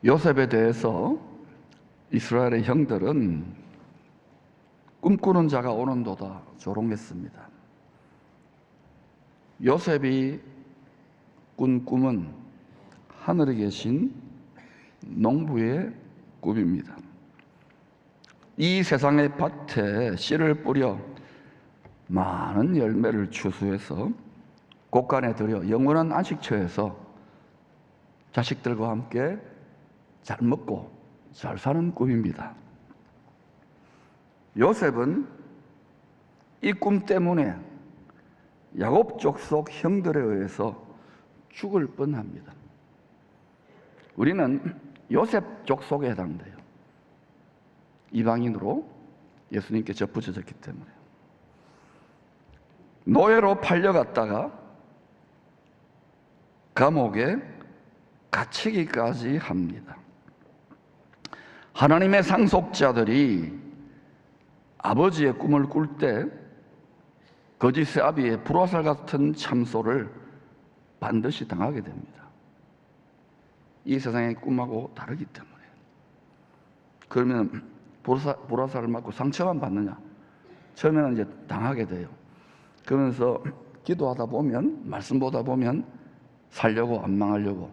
요셉에 대해서 이스라엘의 형들은 꿈꾸는 자가 오는도다 조롱했습니다. 요셉이 꾼 꿈은 하늘에 계신 농부의 꿈입니다. 이 세상의 밭에 씨를 뿌려 많은 열매를 추수해서 곳간에 들여 영원한 안식처에서 자식들과 함께 잘 먹고 잘 사는 꿈입니다. 요셉은 이 꿈 때문에 야곱 족속 형들에 의해서 죽을 뻔합니다. 우리는 요셉 족속에 해당돼요. 이방인으로 예수님께 접붙여졌기 때문에. 노예로 팔려갔다가 감옥에 갇히기까지 합니다. 하나님의 상속자들이 아버지의 꿈을 꿀 때 거짓의 아비의 불화살 같은 참소를 반드시 당하게 됩니다. 이 세상의 꿈하고 다르기 때문에. 그러면 불화살을 맞고 상처만 받느냐? 처음에는 이제 당하게 돼요. 그러면서 기도하다 보면, 말씀 보다 보면 살려고, 안 망하려고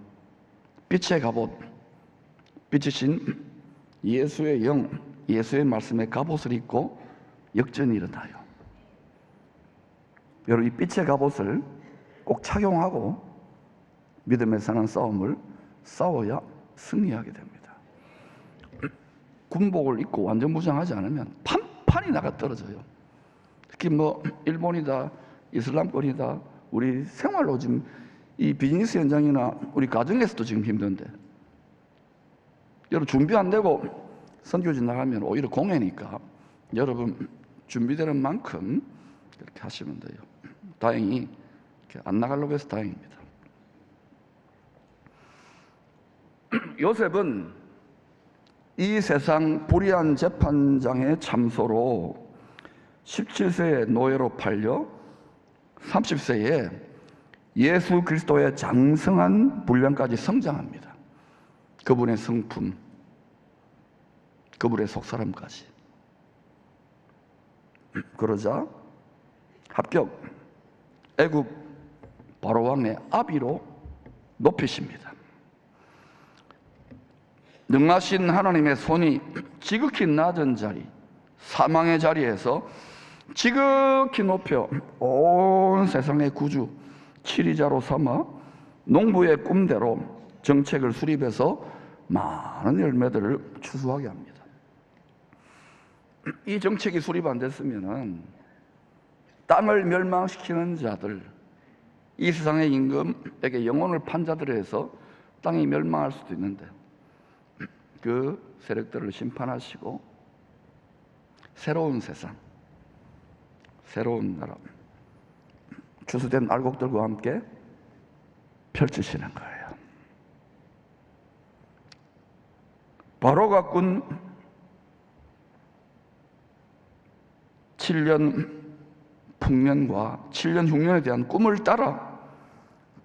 빛의 갑옷, 빛이신 예수의 영, 예수의 말씀의 갑옷을 입고 역전이 일어나요. 여러분, 이 빛의 갑옷을 꼭 착용하고 믿음에 사는 싸움을 싸워야 승리하게 됩니다. 군복을 입고 완전 무장하지 않으면 판판이 나가 떨어져요. 특히 일본이다, 이슬람권이다, 우리 생활로 지금 이 비즈니스 현장이나 우리 가정에서도 지금 힘든데, 여러분 준비 안 되고 선교지 나가면 오히려 공해니까 여러분 준비되는 만큼 그렇게 하시면 돼요. 다행히 안 나가려고 해서 다행입니다. 요셉은 이 세상 불의한 재판장의 참소로 17세에 노예로 팔려 30세에 예수 그리스도의 장성한 분량까지 성장합니다. 그분의 성품, 그분의 속사람까지. 그러자 합격, 애굽 바로왕의 아비로 높이십니다. 능하신 하나님의 손이 지극히 낮은 자리, 사망의 자리에서 지극히 높여 온 세상의 구주, 치리자로 삼아 농부의 꿈대로 정책을 수립해서 많은 열매들을 추수하게 합니다. 이 정책이 수립 안 됐으면은 땅을 멸망시키는 자들, 이 세상의 임금에게 영혼을 판 자들에 의해서 땅이 멸망할 수도 있는데 그 세력들을 심판하시고 새로운 세상, 새로운 나라, 추수된 알곡들과 함께 펼치시는 거예요. 바로가 꾼 7년 풍년과 7년 흉년에 대한 꿈을 따라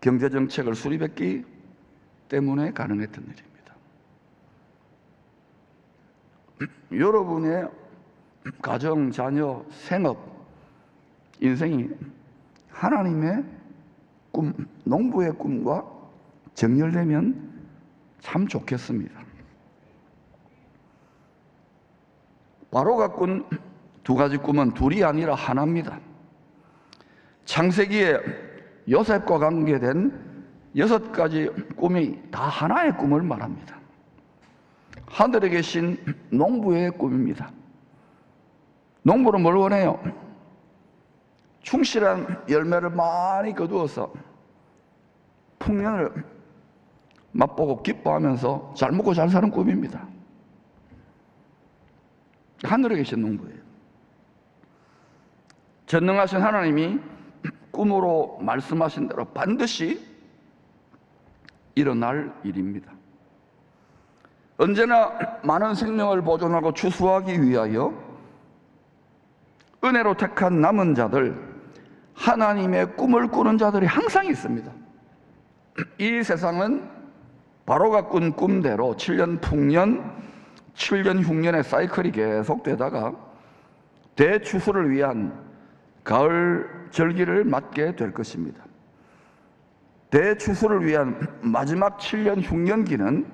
경제정책을 수립했기 때문에 가능했던 일입니다. 여러분의 가정, 자녀, 생업, 인생이 하나님의 꿈, 농부의 꿈과 정렬되면 참 좋겠습니다. 바로가 꾼 두 가지 꿈은 둘이 아니라 하나입니다. 창세기에 요셉과 관계된 6가지 꿈이 다 하나의 꿈을 말합니다. 하늘에 계신 농부의 꿈입니다. 농부는 뭘 원해요? 충실한 열매를 많이 거두어서 풍년을 맛보고 기뻐하면서 잘 먹고 잘 사는 꿈입니다. 하늘에 계신 농부예요. 전능하신 하나님이 꿈으로 말씀하신 대로 반드시 일어날 일입니다. 언제나 많은 생명을 보존하고 추수하기 위하여 은혜로 택한 남은 자들, 하나님의 꿈을 꾸는 자들이 항상 있습니다. 이 세상은 바로가 꾼 꿈대로 7년 풍년, 7년 흉년의 사이클이 계속되다가 대추수를 위한 가을 절기를 맞게 될 것입니다. 대추수를 위한 마지막 7년 흉년기는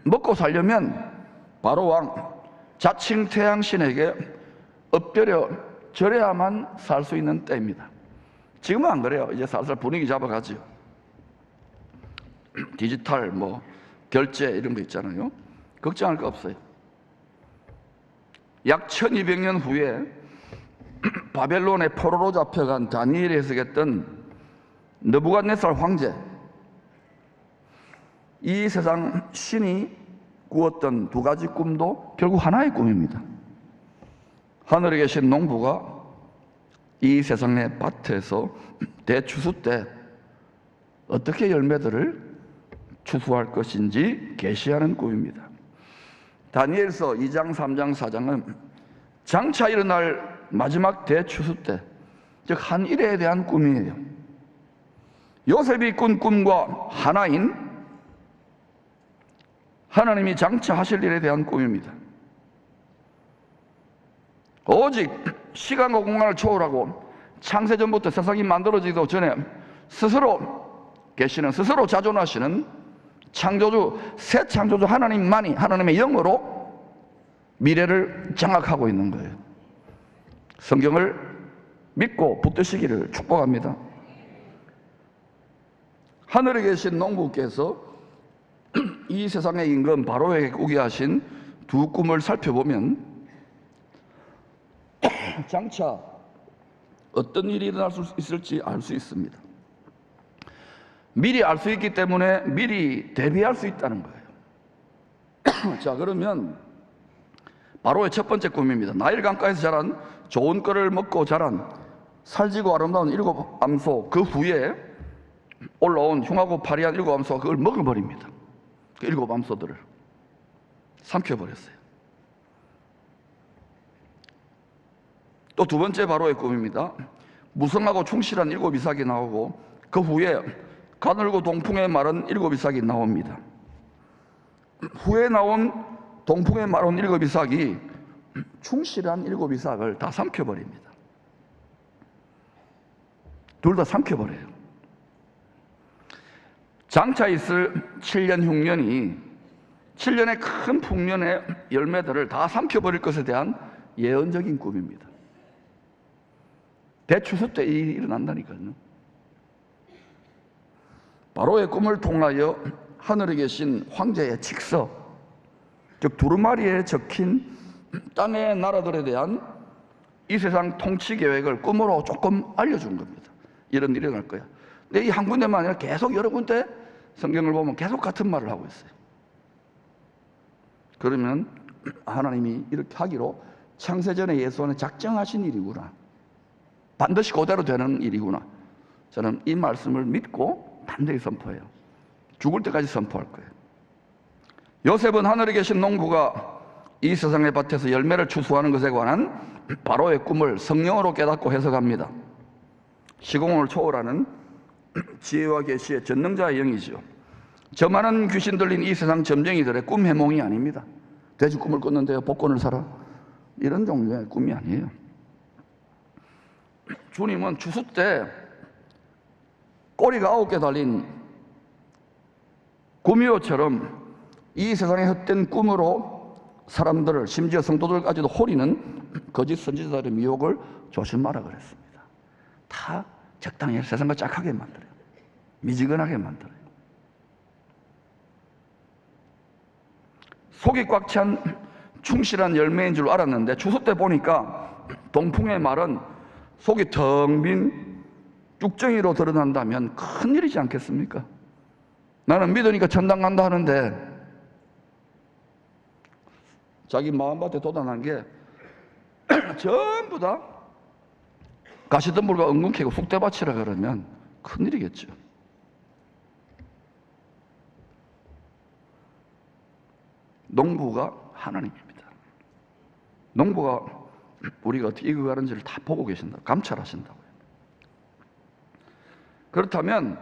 먹고 살려면 바로 왕 자칭 태양신에게 엎드려 절해야만 살 수 있는 때입니다. 지금은 안 그래요. 이제 살살 분위기 잡아가죠. 디지털 결제 이런 거 있잖아요. 걱정할 거 없어요. 약 1200년 후에 바벨론의 포로로 잡혀간 다니엘이 해석했던 느부갓네살 황제, 이 세상 신이 꾸었던 두 가지 꿈도 결국 하나의 꿈입니다. 하늘에 계신 농부가 이 세상의 밭에서 대추수 때 어떻게 열매들을 추수할 것인지 계시하는 꿈입니다. 다니엘서 2장, 3장, 4장은 장차 일어날 마지막 대추수 때, 즉 한 일에 대한 꿈이에요. 요셉이 꾼 꿈과 하나인 하나님이 장차 하실 일에 대한 꿈입니다. 오직 시간과 공간을 초월하고 창세전부터 세상이 만들어지기도 전에 스스로 계시는, 스스로 자존하시는 창조주, 새 창조주 하나님만이 하나님의 영으로 미래를 장악하고 있는 거예요. 성경을 믿고 붙드시기를 축복합니다. 하늘에 계신 농부께서 이 세상의 임금 바로에게 꾸게 하신 두 꿈을 살펴보면 장차 어떤 일이 일어날 수 있을지 알 수 있습니다. 미리 알 수 있기 때문에 미리 대비할 수 있다는 거예요. 자, 그러면 바로의 첫 번째 꿈입니다. 나일 강가에서 자란 좋은 꿀을 먹고 자란 살지고 아름다운 일곱 암소, 그 후에 올라온 흉하고 파리한 일곱 암소가 그걸 먹어버립니다. 그 일곱 암소들을 삼켜버렸어요. 또 두 번째 바로의 꿈입니다. 무성하고 충실한 일곱 이삭이 나오고 그 후에 가늘고 동풍에 마른 일곱 이삭이 나옵니다. 후에 나온 동풍에 마른 일곱 이삭이 충실한 일곱 이삭을 다 삼켜버립니다. 둘 다 삼켜버려요. 장차 있을 7년 흉년이 7년의 큰 풍년의 열매들을 다 삼켜버릴 것에 대한 예언적인 꿈입니다. 대추수 때 이 일이 일어난다니까요. 바로의 꿈을 통하여 하늘에 계신 황제의 직서, 즉 두루마리에 적힌 땅의 나라들에 대한 이 세상 통치 계획을 꿈으로 조금 알려준 겁니다. 이런 일이 일어날 거야. 근데 이 한 군데만 아니라 계속 여러 군데 성경을 보면 계속 같은 말을 하고 있어요. 그러면 하나님이 이렇게 하기로 창세전에 예수안에 작정하신 일이구나, 반드시 그대로 되는 일이구나, 저는 이 말씀을 믿고 단대히 선포해요. 죽을 때까지 선포할 거예요. 요셉은 하늘에 계신 농부가 이 세상의 밭에서 열매를 추수하는 것에 관한 바로의 꿈을 성령으로 깨닫고 해석합니다. 시공을 초월하는 지혜와 계시의 전능자의 영이죠. 저 많은 귀신 들린 이 세상 점쟁이들의 꿈 해몽이 아닙니다. 돼지 꿈을 꿨는데요, 복권을 사라, 이런 종류의 꿈이 아니에요. 주님은 추수 때 꼬리가 9개 달린 구미호처럼 이 세상의 헛된 꿈으로 사람들을, 심지어 성도들까지도 호리는 거짓 선지자들의 미혹을 조심하라 그랬습니다. 다 적당히 세상과 짝하게 만들어요. 미지근하게 만들어요. 속이 꽉 찬 충실한 열매인 줄 알았는데 추수 때 보니까 동풍의 말은 속이 텅 빈 쭉정이로 드러난다면 큰일이지 않겠습니까? 나는 믿으니까 천당 간다 하는데 자기 마음밭에 돋아난 게 전부 다 가시덤불과 엉겅퀴고 쑥대밭이라 그러면 큰일이겠죠. 농부가 하나님입니다. 농부가 우리가 어떻게 익어가는지를 다 보고 계신다, 감찰하신다고요. 그렇다면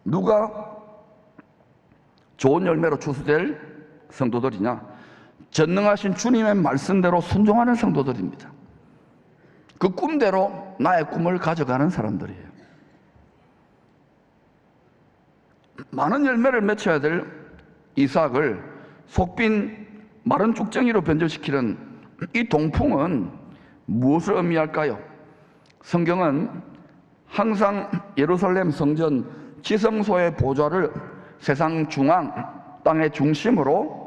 누가 좋은 열매로 추수될 성도들이냐? 전능하신 주님의 말씀대로 순종하는 성도들입니다. 그 꿈대로 나의 꿈을 가져가는 사람들이에요. 많은 열매를 맺혀야 될 이삭을 속빈 마른 쭉정이로 변질시키는 이 동풍은 무엇을 의미할까요? 성경은 항상 예루살렘 성전 지성소의 보좌를 세상 중앙, 땅의 중심으로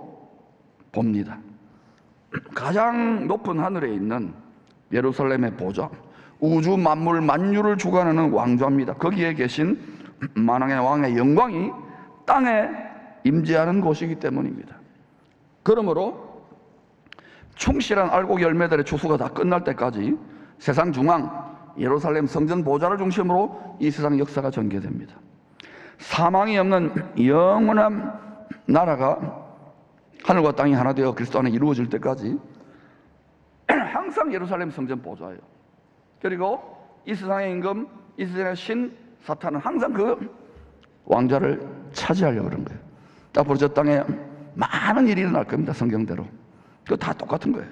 봅니다. 가장 높은 하늘에 있는 예루살렘의 보좌, 우주 만물 만유를 주관하는 왕좌입니다. 거기에 계신 만왕의 왕의 영광이 땅에 임재하는 곳이기 때문입니다. 그러므로 충실한 알곡 열매들의 추수가 다 끝날 때까지 세상 중앙 예루살렘 성전 보좌를 중심으로 이 세상 역사가 전개됩니다. 사망이 없는 영원한 나라가 하늘과 땅이 하나 되어 그리스도 안에 이루어질 때까지 항상 예루살렘 성전 보좌예요. 그리고 이 세상의 임금, 이 세상의 신 사탄은 항상 그 왕좌를 차지하려고 그런 거예요. 앞으로 저 땅에 많은 일이 일어날 겁니다. 성경대로. 그거 다 똑같은 거예요.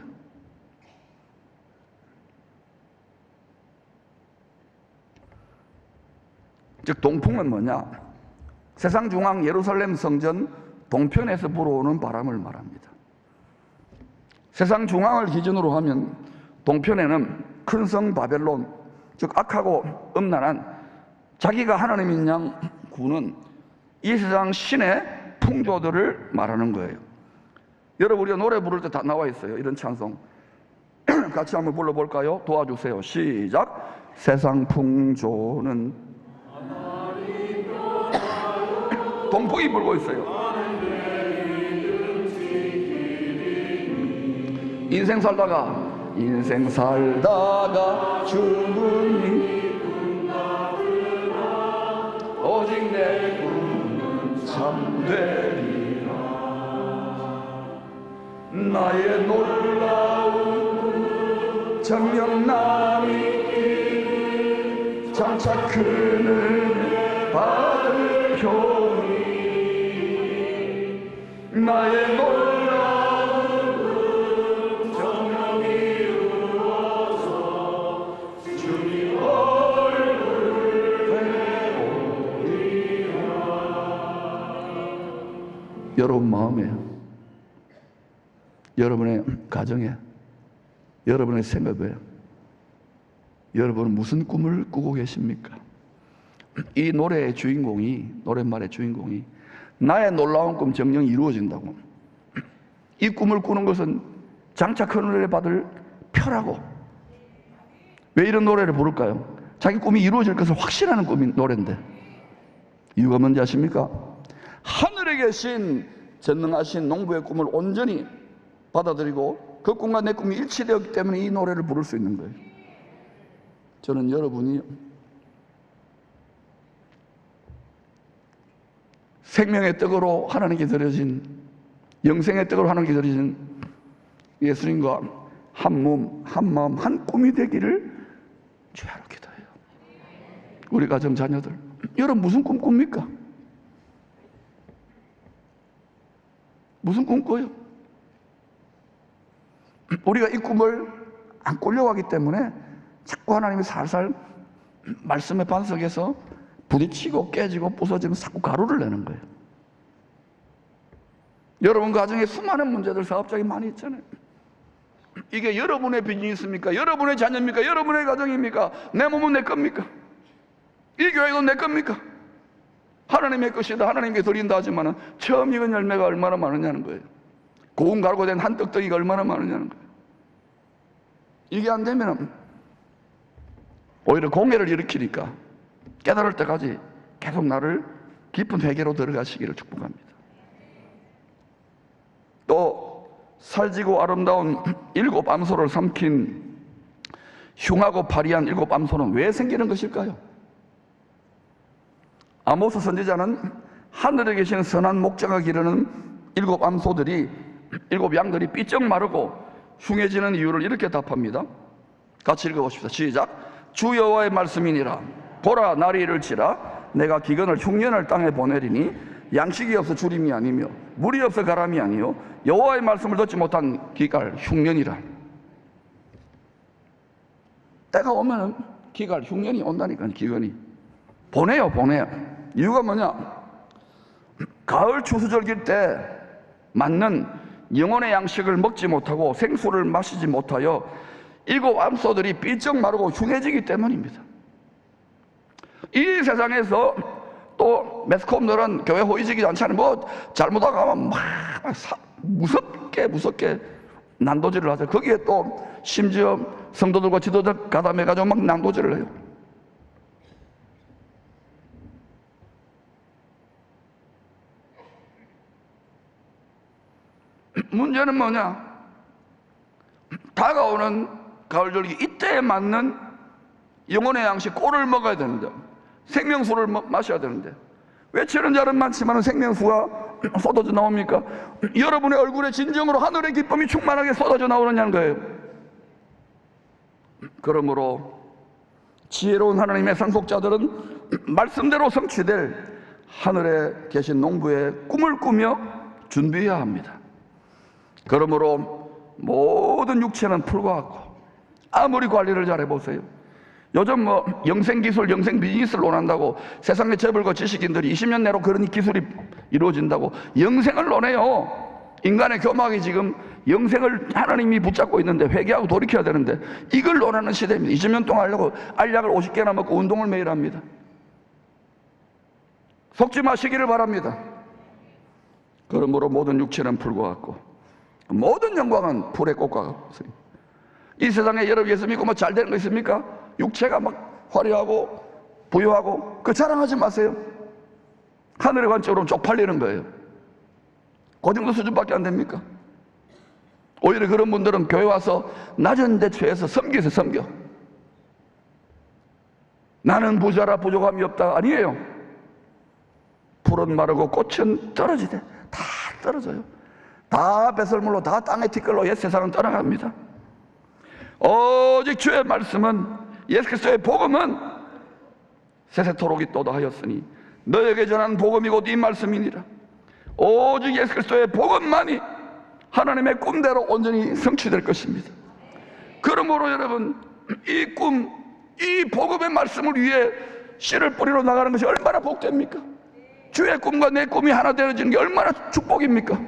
즉 동풍은 뭐냐? 세상 중앙 예루살렘 성전 동편에서 불어오는 바람을 말합니다. 세상 중앙을 기준으로 하면 동편에는 큰 성 바벨론, 즉 악하고 음란한 자기가 하나님인 양 구는 이 세상 신의 풍조들을 말하는 거예요. 여러분 우리가 노래 부를 때 다 나와 있어요. 이런 찬송 같이 한번 불러볼까요? 도와주세요. 시작. 세상 풍조는 동풍이 불고 있어요. 인생 살다가 죽으니 오직 내 꿈은 참되리라. 나의 놀라운 정령남이 장차 큰 은혜 받을 표니 나의 놀라운 정령이 이루어서 주님 얼굴을 배우리라. 여러분 마음에, 여러분의 가정에, 여러분의 생업에 여러분은 무슨 꿈을 꾸고 계십니까? 이 노래의 주인공이, 노랫말의 주인공이 나의 놀라운 꿈 정령이 이루어진다고. 이 꿈을 꾸는 것은 장차 큰 은혜를 받을 표라고. 왜 이런 노래를 부를까요? 자기 꿈이 이루어질 것을 확신하는 꿈이 노래인데. 이유가 뭔지 아십니까? 하늘에 계신 전능하신 농부의 꿈을 온전히 받아들이고 그 꿈과 내 꿈이 일치되었기 때문에 이 노래를 부를 수 있는 거예요. 저는 여러분이 생명의 떡으로 하나님께 드려진, 영생의 떡으로 하나님께 드려진 예수님과 한 몸, 한 마음, 한 꿈이 되기를 주야로 기도해요. 우리 가정 자녀들, 여러분 무슨 꿈 꿉니까? 무슨 꿈 꿔요? 우리가 이 꿈을 안 꾸려고 하기 때문에 자꾸 하나님이 살살 말씀의 반석에서 부딪히고 깨지고 부서지면 자꾸 가루를 내는 거예요. 여러분 가정에 수많은 문제들, 사업장이 많이 있잖아요. 이게 여러분의 비즈니스입니까? 여러분의 자녀입니까? 여러분의 가정입니까? 내 몸은 내 겁니까? 이 교회도 내 겁니까? 하나님의 것이다, 하나님께 드린다 하지만 처음 익은 열매가 얼마나 많으냐는 거예요. 고운 가루가 된 한 떡덩이가 얼마나 많으냐는 거예요. 이게 안 되면 오히려 공해를 일으키니까 깨달을 때까지 계속 나를 깊은 회개로 들어가시기를 축복합니다. 또 살지고 아름다운 7 암소를 삼킨 흉하고 파리한 7 암소는 왜 생기는 것일까요? 아모스 선지자는 하늘에 계신 선한 목자가 기르는 7 암소들이, 7 양들이 삐쩍 마르고 흉해지는 이유를 이렇게 답합니다. 같이 읽어보십시다. 시작. 주 여호와의 말씀이니라. 보라, 날이 이를지라 내가 기근을 흉년을 땅에 보내리니 양식이 없어 주림이 아니며 물이 없어 가람이 아니요 여호와의 말씀을 듣지 못한 기갈 흉년이라. 때가 오면 기갈 흉년이 온다니까. 기근이 보내요. 이유가 뭐냐? 가을 추수절기일 때 맞는 영혼의 양식을 먹지 못하고 생수를 마시지 못하여 일곱 암소들이 삐쩍 마르고 흉해지기 때문입니다. 이 세상에서 또 매스컴들은 교회 호의적이지 않잖아요. 뭐 잘못하고 하면 막 무섭게 난도질을 하죠. 거기에 또 심지어 성도들과 지도자 가담해가지고 막 난도질을 해요. 문제는 뭐냐? 다가오는 가을절기 이때에 맞는 영혼의 양식 꼴을 먹어야 되는데, 생명수를 마셔야 되는데 왜 저런 자는 많지만 생명수가 쏟아져 나옵니까? 여러분의 얼굴에 진정으로 하늘의 기쁨이 충만하게 쏟아져 나오느냐는 거예요. 그러므로 지혜로운 하나님의 상속자들은 말씀대로 성취될 하늘에 계신 농부의 꿈을 꾸며 준비해야 합니다. 그러므로 모든 육체는 풀과 같고 아무리 관리를 잘해보세요. 요즘 뭐 영생기술, 영생비즈니스를 논한다고 세상의 재벌과 지식인들이 20년 내로 그런 기술이 이루어진다고 영생을 논해요. 인간의 교막이 지금 영생을 하나님이 붙잡고 있는데 회개하고 돌이켜야 되는데 이걸 논하는 시대입니다. 20년 동안 하려고 알약을 50개나 먹고 운동을 매일 합니다. 속지 마시기를 바랍니다. 그러므로 모든 육체는 풀과 같고 모든 영광은 풀의 꽃과 같습니다. 이 세상에 여러분 예수 믿고 뭐 잘 되는 거 있습니까? 육체가 막 화려하고 부유하고 그 자랑하지 마세요. 하늘의 관점으로 쪽팔리는 거예요. 그 정도 수준밖에 안 됩니까? 오히려 그런 분들은 교회 와서 낮은 대처해서 섬겨. 나는 부자라 부족함이 없다. 아니에요. 풀은 마르고 꽃은 떨어지대. 다 떨어져요. 다 배설물로 다 땅의 티끌로 옛 세상은 떠나갑니다. 오직 주의 말씀은 예수 그리스도의 복음은 세세토록 있도다 하였으니 너에게 전한 복음이 곧 이 말씀이니라. 오직 예수 그리스도의 복음만이 하나님의 꿈대로 온전히 성취될 것입니다. 그러므로 여러분 이 꿈, 이 복음의 말씀을 위해 씨를 뿌리러 나가는 것이 얼마나 복됩니까? 주의 꿈과 내 꿈이 하나 되어지는 게 얼마나 축복입니까?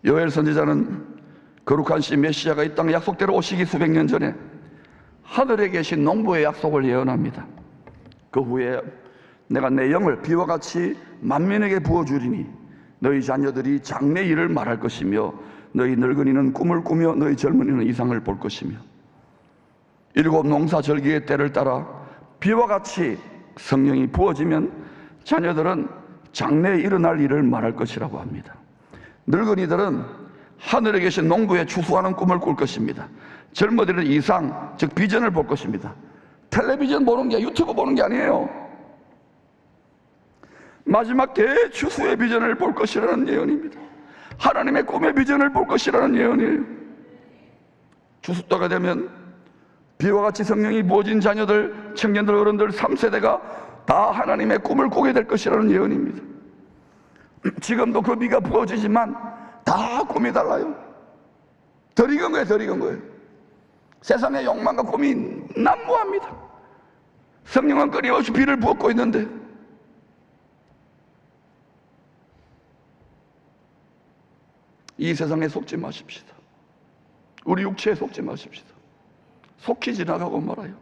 요엘 선지자는 거룩한 시 메시아가 이 땅에 약속대로 오시기 수백 년 전에 하늘에 계신 농부의 약속을 예언합니다. 그 후에 내가 내 영을 비와 같이 만민에게 부어주리니 너희 자녀들이 장래 일을 말할 것이며 너희 늙은이는 꿈을 꾸며 너희 젊은이는 이상을 볼 것이며 일곱 농사절기의 때를 따라 비와 같이 성령이 부어지면 자녀들은 장래에 일어날 일을 말할 것이라고 합니다. 늙은이들은 하늘에 계신 농부의 추수하는 꿈을 꿀 것입니다. 젊은이들은 이상, 즉 비전을 볼 것입니다. 텔레비전 보는 게 유튜브 보는 게 아니에요. 마지막 대추수의 비전을 볼 것이라는 예언입니다. 하나님의 꿈의 비전을 볼 것이라는 예언이에요. 추수 때가 되면 비와 같이 성령이 부어진 자녀들, 청년들, 어른들 3세대가 다 하나님의 꿈을 꾸게 될 것이라는 예언입니다. 지금도 그 비가 부어지지만 다 꿈이 달라요. 덜 익은 거예요. 세상의 욕망과 꿈이 난무합니다. 성령은 끊임없이 비를 부었고 있는데 이 세상에 속지 마십시다. 우리 육체에 속지 마십시다. 속히 지나가고 말아요.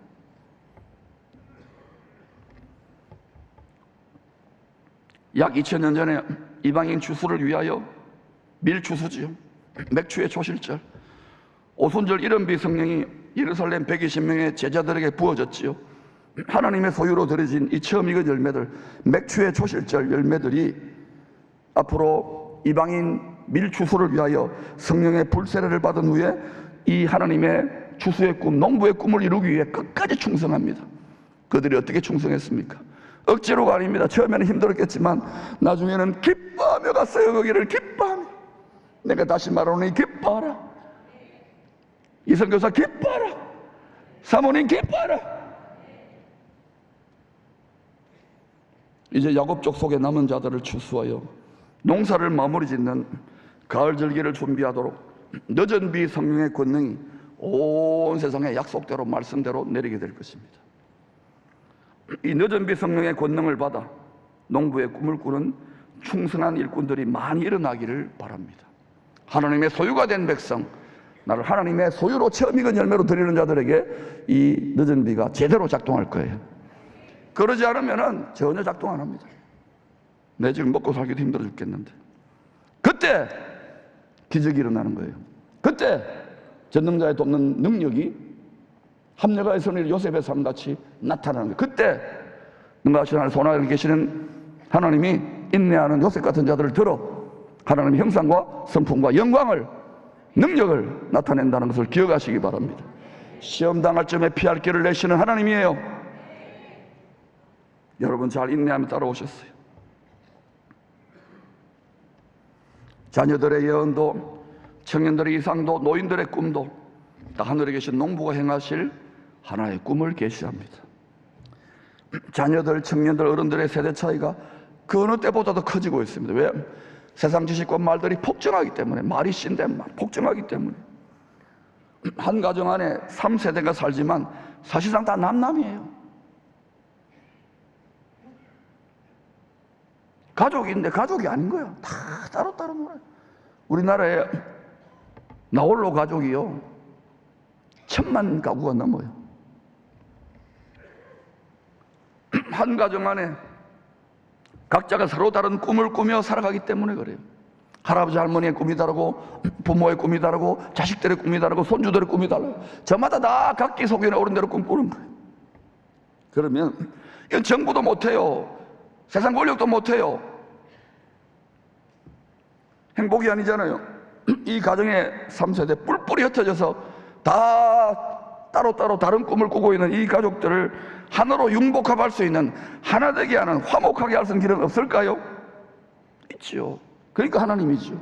약 2000년 전에 이방인 추수를 위하여 밀추수지요. 맥추의 초실절, 오순절 이른비 성령이 예루살렘 120명의 제자들에게 부어졌지요. 하나님의 소유로 드려진 이 처음 익은 열매들, 맥추의 초실절 열매들이 앞으로 이방인 밀추수를 위하여 성령의 불세례를 받은 후에 이 하나님의 추수의 꿈, 농부의 꿈을 이루기 위해 끝까지 충성합니다. 그들이 어떻게 충성했습니까? 억지로가 아닙니다. 처음에는 힘들었겠지만 나중에는 기뻐하며 갔어요. 거기를 기뻐하며. 내가 다시 말하노니 기뻐하라. 이성교사 기뻐하라. 사모님 기뻐하라. 이제 야곱 족속의 남은 자들을 추수하여 농사를 마무리 짓는 가을 절기를 준비하도록 늦은 비 성령의 권능이 온 세상에 약속대로 말씀대로 내리게 될 것입니다. 이 늦은 비 성령의 권능을 받아 농부의 꿈을 꾸는 충성한 일꾼들이 많이 일어나기를 바랍니다. 하나님의 소유가 된 백성, 나를 하나님의 소유로 처음 익은 열매로 드리는 자들에게 이 늦은 비가 제대로 작동할 거예요. 그러지 않으면 전혀 작동 안 합니다. 내 지금 먹고 살기도 힘들어 죽겠는데, 그때 기적이 일어나는 거예요. 그때 전능자의 돕는 능력이 합력의 선을 요셉의 삶같이 나타나는 거예요. 그때 능가하신 하나님 손아래 계시는 하나님이 인내하는 요셉 같은 자들을 들어 하나님의 형상과 성품과 영광을, 능력을 나타낸다는 것을 기억하시기 바랍니다. 시험 당할 점에 피할 길을 내시는 하나님이에요. 여러분 잘 인내하며 따라오셨어요. 자녀들의 예언도, 청년들의 이상도, 노인들의 꿈도 다 하늘에 계신 농부가 행하실 하나의 꿈을 계시합니다. 자녀들, 청년들, 어른들의 세대 차이가 그 어느 때보다도 커지고 있습니다. 왜? 세상 지식과 말들이 폭증하기 때문에, 말이 씬된 말, 폭증하기 때문에. 한 가정 안에 3세대가 살지만 사실상 다 남남이에요. 가족인데 가족이 아닌 거야. 다 따로따로 놀아요. 우리나라에 나홀로 가족이요 1000만 가구가 넘어요. 한 가정 안에 각자가 서로 다른 꿈을 꾸며 살아가기 때문에 그래요. 할아버지 할머니의 꿈이 다르고, 부모의 꿈이 다르고, 자식들의 꿈이 다르고, 손주들의 꿈이 달라요. 저마다 다 각기 속에 오른 대로 꿈꾸는 거예요. 그러면 이건 정부도 못해요. 세상 권력도 못해요. 행복이 아니잖아요. 이 가정의 3세대 뿔뿔이 흩어져서 다 따로따로 다른 꿈을 꾸고 있는 이 가족들을 하나로 융복합할 수 있는, 하나 되게 하는, 화목하게 할 수 있는 길은 없을까요? 있지요. 그러니까 하나님이죠.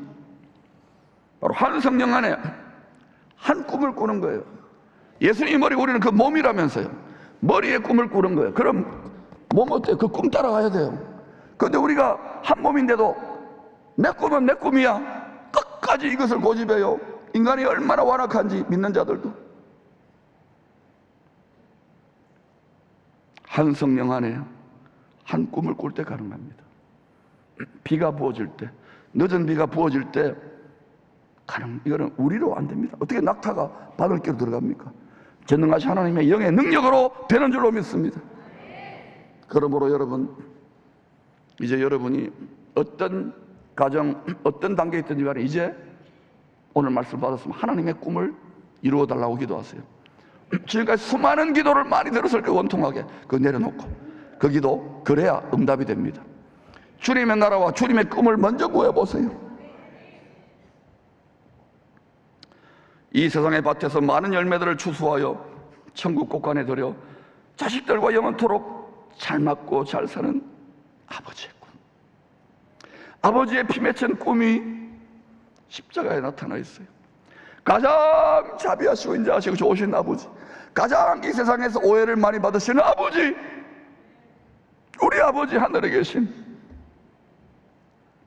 바로 한 성령 안에 한 꿈을 꾸는 거예요. 예수님 머리, 우리는 그 몸이라면서요. 머리에 꿈을 꾸는 거예요. 그럼 몸 어때요? 그 꿈 따라가야 돼요. 그런데 우리가 한 몸인데도 내 꿈은 내 꿈이야, 끝까지 이것을 고집해요. 인간이 얼마나 완악한지 믿는 자들도. 한 성령 안에 한 꿈을 꿀 때 가능합니다. 비가 부어질 때, 늦은 비가 부어질 때 이거는 우리로 안 됩니다. 어떻게 낙타가 바늘기로 들어갑니까? 전능하신 하나님의 영의 능력으로 되는 줄로 믿습니다. 그러므로 여러분, 이제 여러분이 어떤 가정, 어떤 단계에 있든지 간에 이제 오늘 말씀 받았으면 하나님의 꿈을 이루어 달라고 기도하세요. 지금까지 수많은 기도를 많이 들었을 때 원통하게 그거 내려놓고 그 기도, 그래야 응답이 됩니다. 주님의 나라와 주님의 꿈을 먼저 구해보세요. 이 세상의 밭에서 많은 열매들을 추수하여 천국 곳간에 들여 자식들과 영원토록 잘 맞고 잘 사는 아버지의 꿈, 아버지의 피 맺힌 꿈이 십자가에 나타나 있어요. 가장 자비하시고 인자하시고 좋으신 아버지, 가장 이 세상에서 오해를 많이 받으시는 아버지, 우리 아버지 하늘에 계신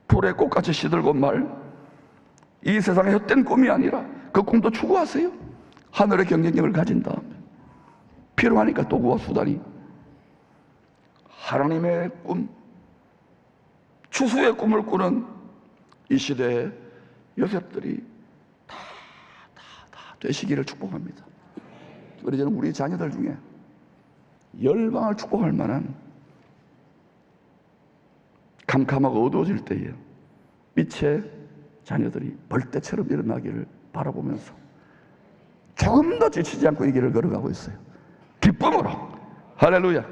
불의 꽃같이 시들고 말, 이 세상의 헛된 꿈이 아니라 그 꿈도 추구하세요. 하늘의 경쟁력을 가진 다음에 필요하니까 도구와 수단이, 하나님의 꿈, 추수의 꿈을 꾸는 이 시대의 요셉들이 다 되시기를 축복합니다. 그래서 저는 우리 자녀들 중에 열방을 축복할 만한, 캄캄하고 어두워질 때에 빛의 자녀들이 벌떼처럼 일어나기를 바라보면서 조금 더 지치지 않고 이 길을 걸어가고 있어요. 기쁨으로. 할렐루야.